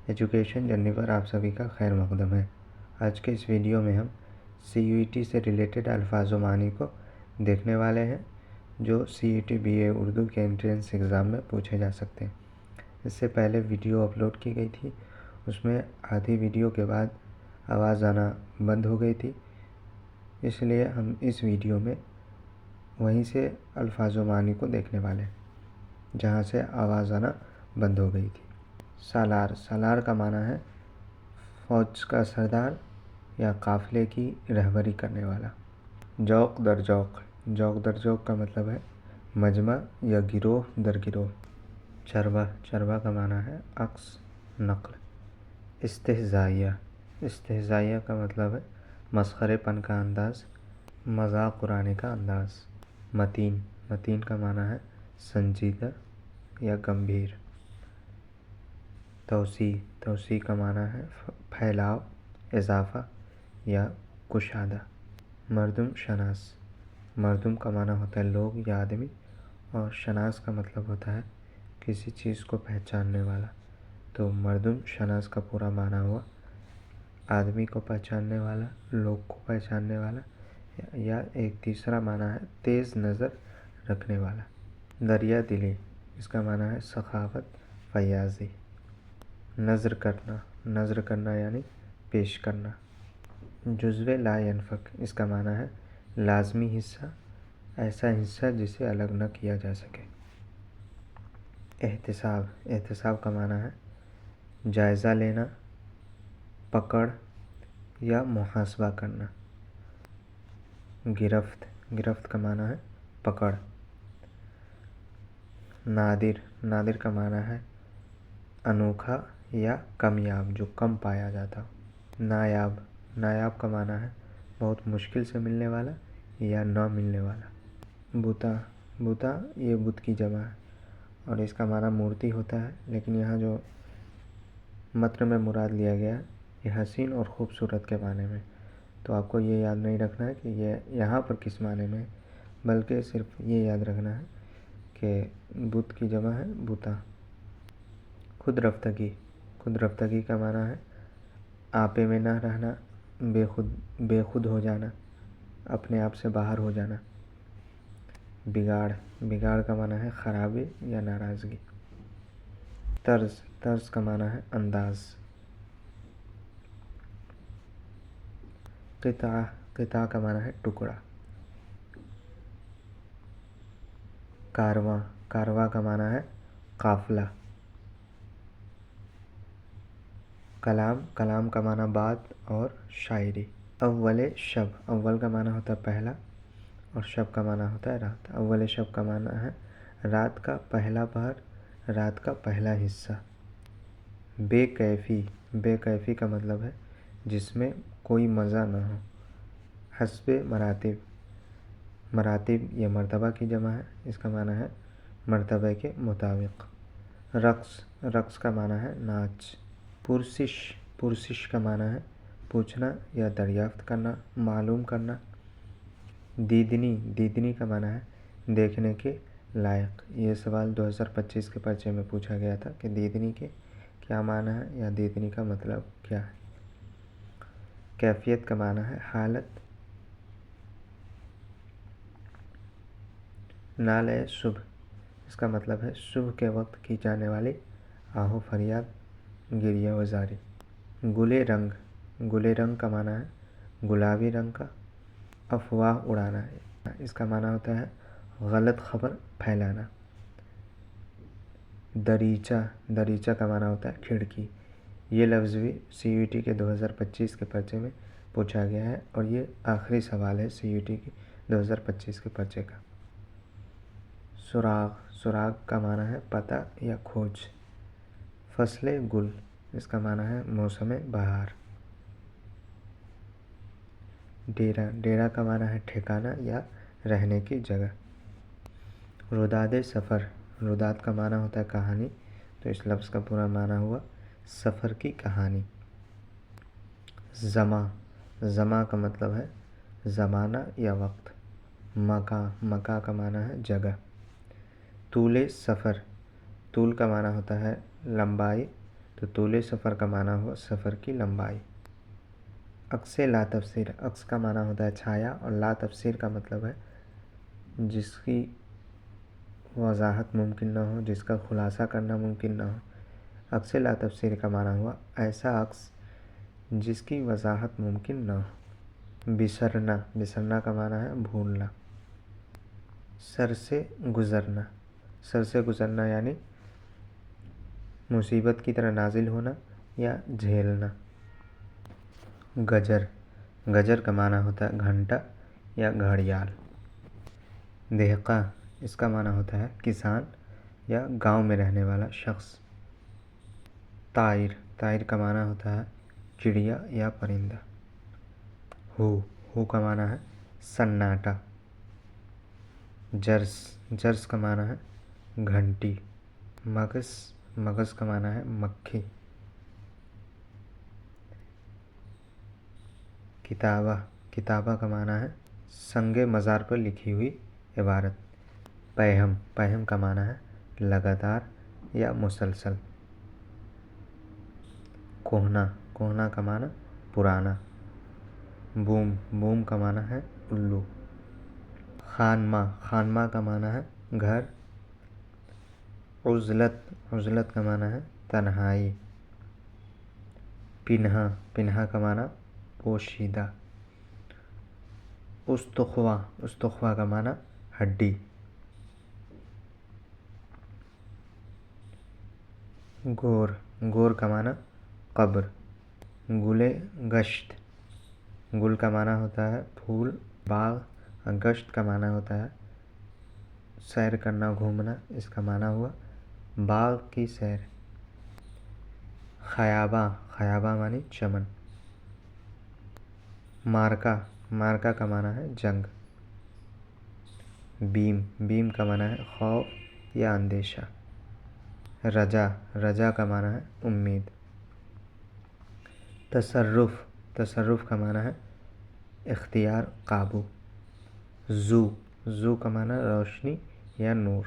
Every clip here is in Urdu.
ایجوکیشن جرنی پر آپ سبھی کا خیر مقدم ہے۔ آج کے اس ویڈیو میں ہم CUET سے ریلیٹڈ الفاظ و معانی کو دیکھنے والے ہیں جو CET BA اردو کے انٹرنس ایگزام میں پوچھے جا سکتے ہیں۔ اس سے پہلے ویڈیو اپلوڈ کی گئی تھی، اس میں آدھی ویڈیو کے بعد آواز آنا بند ہو گئی تھی، اس لیے ہم اس ویڈیو میں وہیں سے الفاظ و معانی کو دیکھنے والے ہیں جہاں سے آواز آنا بند ہو گئی تھی۔ سالار، سالار کا معنی ہے فوج کا سردار یا قافلے کی رہبری کرنے والا۔ جوق در جوق، جوق در جوق کا مطلب ہے مجمع یا گروہ در گروہ۔ چربہ، چربہ کا معنی ہے عکس، نقل۔ استہزائیہ، استہزائیہ کا مطلب ہے مسخرے پن کا انداز، مذاق اڑانے کا انداز۔ متین، متین کا معنی ہے سنجیدہ یا گمبھیر۔ توسیع، توسیع کا معنی ہے پھیلاؤ، اضافہ یا کشادہ۔ مردم شناس، مردم کا معنی ہوتا ہے لوگ یا آدمی، اور شناس کا مطلب ہوتا ہے کسی چیز کو پہچاننے والا۔ تو مردم شناس کا پورا معنی ہوا آدمی کو پہچاننے والا، لوگ کو پہچاننے والا، یا ایک تیسرا معنی ہے تیز نظر رکھنے والا۔ دریا دلی، اس کا معنی ہے سخاوت، فیاضی۔ نظر کرنا، نظر کرنا یعنی پیش کرنا۔ جزو لا ينفک، اس کا معنی ہے لازمی حصہ، ایسا حصہ جسے الگ نہ کیا جا سکے۔ احتساب، احتساب کا معنی ہے جائزہ لینا، پکڑ یا محاسبہ کرنا۔ گرفت، گرفت کا معنی ہے پکڑ۔ نادر، نادر کا معنی ہے انوکھا یا کمیاب، جو کم پایا جاتا ہو۔ نایاب، نایاب کا معنی ہے بہت مشکل سے ملنے والا یا نہ ملنے والا۔ بوتا، بوتا یہ بت کی جمع ہے اور اس کا معنی مورتی ہوتا ہے، لیکن یہاں جو متن میں مراد لیا گیا ہے یہ حسین اور خوبصورت کے معنی میں، تو آپ کو یہ یاد نہیں رکھنا ہے کہ یہ یہاں پر کس معنی میں ہے، بلکہ صرف یہ یاد رکھنا ہے کہ بت کی جمع ہے بوتا۔ خود رفتگی، خود رفتگی کا معنی ہے آپے میں نہ رہنا، بے خود ہو جانا، اپنے آپ سے باہر ہو جانا۔ بگاڑ، بگاڑ کا معنی ہے خرابی یا ناراضگی۔ طرز، طرز کا معنی ہے انداز۔ قطعہ، قطعہ کا معنی ہے ٹکڑا۔ کارواں، کارواں کا معنی ہے قافلہ۔ کلام، کلام کا معنی بات اور شاعری۔ اول شب، اول کا معنی ہوتا ہے پہلا اور شب کا معنی ہوتا ہے رات۔ اول شب کا معنی ہے رات کا پہلا پہر، رات کا پہلا حصہ۔ بے کیفی، بے کیفی کا مطلب ہے جس میں کوئی مزہ نہ ہو۔ حسب مراتب، مراتب یہ مرتبہ کی جمع ہے، اس کا معنی ہے مرتبہ کے مطابق۔ رقص، رقص کا معنی ہے ناچ۔ پرسش، پرسش کا معنی ہے پوچھنا یا دریافت کرنا، معلوم کرنا۔ دیدنی، دیدنی کا معنی ہے دیکھنے کے لائق۔ یہ سوال 2025 کے پرچے میں پوچھا گیا تھا کہ دیدنی کے کیا معنی ہے یا دیدنی کا مطلب کیا ہے۔ کیفیت کا معنی ہے حالت۔ نالے صبح، اس کا مطلب ہے صبح کے وقت کی جانے والی آہ و فریاد، گریہ و زاری۔ گلے رنگ، گلے رنگ کا معنی ہے گلابی رنگ کا۔ افواہ اڑانا، اس کا معنی ہوتا ہے غلط خبر پھیلانا۔ دریچہ، دریچہ کا معنی ہوتا ہے کھڑکی۔ یہ لفظ بھی CUET کے 2025 کے پرچے میں پوچھا گیا ہے اور یہ آخری سوال ہے CUET کے 2025 کے پرچے کا۔ سراغ، سراغ کا معنی ہے پتہ یا کھوج۔ فصل گل، اس کا معنی ہے موسم بہار۔ ڈیرہ، ڈیرہ کا معنی ہے ٹھکانہ یا رہنے کی جگہ۔ روداد سفر، روداد کا معنی ہوتا ہے کہانی، تو اس لفظ کا پورا معنی ہوا سفر کی کہانی۔ زماں، زماں کا مطلب ہے زمانہ یا وقت۔ مکاں، مکاں کا معنی ہے جگہ۔ طول سفر، طول کا معنی ہوتا ہے لمبائی، تو طول سفر کا معنی ہوا سفر کی لمبائی۔ عکس لا تفسیر، عکس کا معنی ہوتا ہے چھایا، اور لا تفسیر کا مطلب ہے جس کی وضاحت ممکن نہ ہو، جس کا خلاصہ کرنا ممکن نہ ہو۔ عکس لا تفسیر کا معنی ہوا ایسا عکس جس کی وضاحت ممکن نہ ہو۔ بسرنا، بسرنا کا معنی ہے بھولنا۔ سر سے گزرنا، سر سے گزرنا یعنی مصیبت کی طرح نازل ہونا یا جھیلنا۔ گجر، گجر کا معنی ہوتا ہے گھنٹہ یا گھڑیال۔ دہقاں، اس کا معنی ہوتا ہے کسان یا گاؤں میں رہنے والا شخص۔ طائر، طائر کا معنی ہوتا ہے چڑیا یا پرندہ۔ ہو کا معنی ہے سناٹا۔ جرس، جرس کا معنی ہے گھنٹی۔ مگس، مگس کا معنی ہے مکھی۔ کتابہ، کتابہ کا معنی ہے سنگ مزار پر لکھی ہوئی عبارت۔ پیہم، پیہم کا معنی ہے لگاتار یا مسلسل۔ کوہنا، کوہنا کا معنی پرانا۔ بوم، بوم کا معنی ہے الو۔ خانمہ، خانمہ کا معنی ہے گھر۔ عزلت، عزلت کا معنی ہے تنہائی۔ پنہا، پنہا کا معنی پوشیدہ۔ استخوا، استخوا کا معنی ہڈی۔ گور، گور کا معنی قبر۔ گل گشت، گل کا معنی ہوتا ہے پھول باغ، گشت کا معنی ہوتا ہے سیر کرنا گھومنا، اس کا معنی ہوا باغ کی سیر۔ خیاباں، خیاباں معنی چمن۔ مارکا، مارکا کا معنی ہے جنگ۔ بیم، بیم کا معنی ہے خوف یا اندیشہ۔ رجا، رجا کا معنی ہے امید۔ تصرف، تصرف کا معنی ہے اختیار قابو۔ زو، زو کا معنی روشنی یا نور۔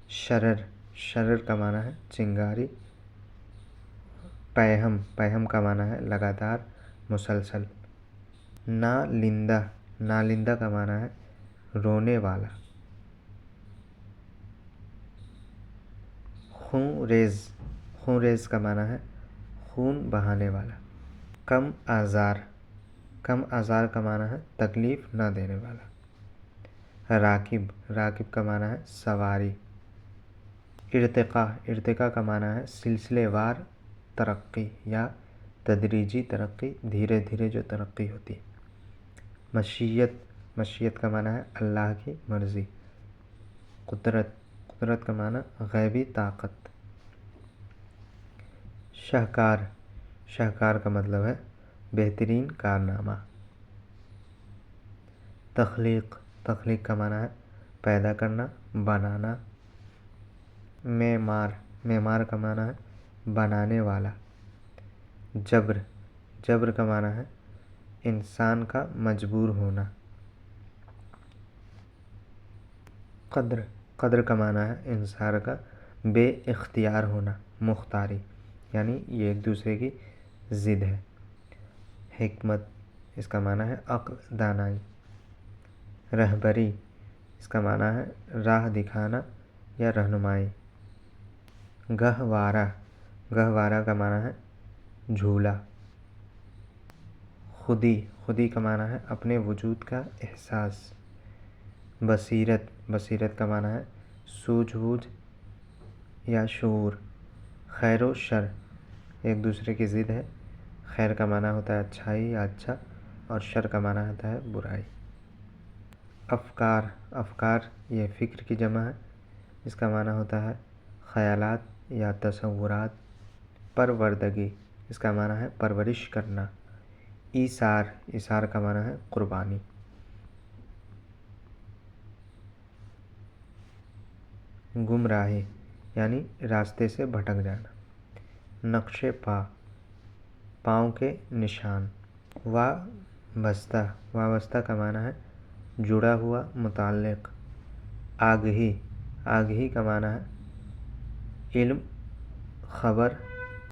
شرر، شرر کا معنی ہے چنگاری۔ پیہم، پیہم کا معنی ہے لگاتار مسلسل۔ نالندہ، نالندہ کا معنی ہے رونے والا۔ خون ریز، خون ریز کا معنی ہے خون بہانے والا۔ کم آزار، کم آزار کا معنی ہے تکلیف نہ دینے والا۔ راکب، راکب کا معنی ہے سواری۔ ارتقاء، ارتقاء کا معنی ہے سلسلے وار ترقی یا تدریجی ترقی، دھیرے دھیرے جو ترقی ہوتی۔ مشیت، مشیت کا معنی ہے اللہ کی مرضی۔ قدرت، قدرت کا معنی غیبی طاقت۔ شاہکار، شاہکار کا مطلب ہے بہترین کارنامہ۔ تخلیق، تخلیق کا معنی ہے پیدا کرنا بنانا۔ معمار، معمار کا معنی ہے بنانے والا۔ جبر، جبر کا معنی ہے انسان کا مجبور ہونا۔ قدر، قدر کا معنی ہے انسان کا بے اختیار ہونا، مختاری، یعنی یہ ایک دوسرے کی ضد ہے۔ حکمت، اس کا معنی ہے عقل دانائی۔ رہبری، اس کا معنی ہے راہ دکھانا یا رہنمائی۔ گہوارہ، گہوارہ کا معنی ہے جھولا۔ خودی، خودی کا معنی ہے اپنے وجود کا احساس۔ بصیرت، بصیرت کا معنی ہے سوجھ بوجھ یا شعور۔ خیر و شر ایک دوسرے کی ضد ہے، خیر کا معنی ہوتا ہے اچھائی یا اچھا، اور شر کا معنی ہوتا ہے برائی۔ افکار، افکار یہ فکر کی جمع ہے، اس کا معنی ہوتا ہے خیالات یا تصورات۔ پروردگی، اس کا معنی ہے پرورش کرنا۔ ایثار، ایثار کا معنی ہے قربانی۔ گمراہی یعنی راستے سے بھٹک جانا۔ نقش پا، پاؤں کے نشان۔ وابستہ، وابستہ کا معنی ہے جڑا ہوا متعلق۔ آگہی، آگہی کا معنی ہے علم خبر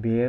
BA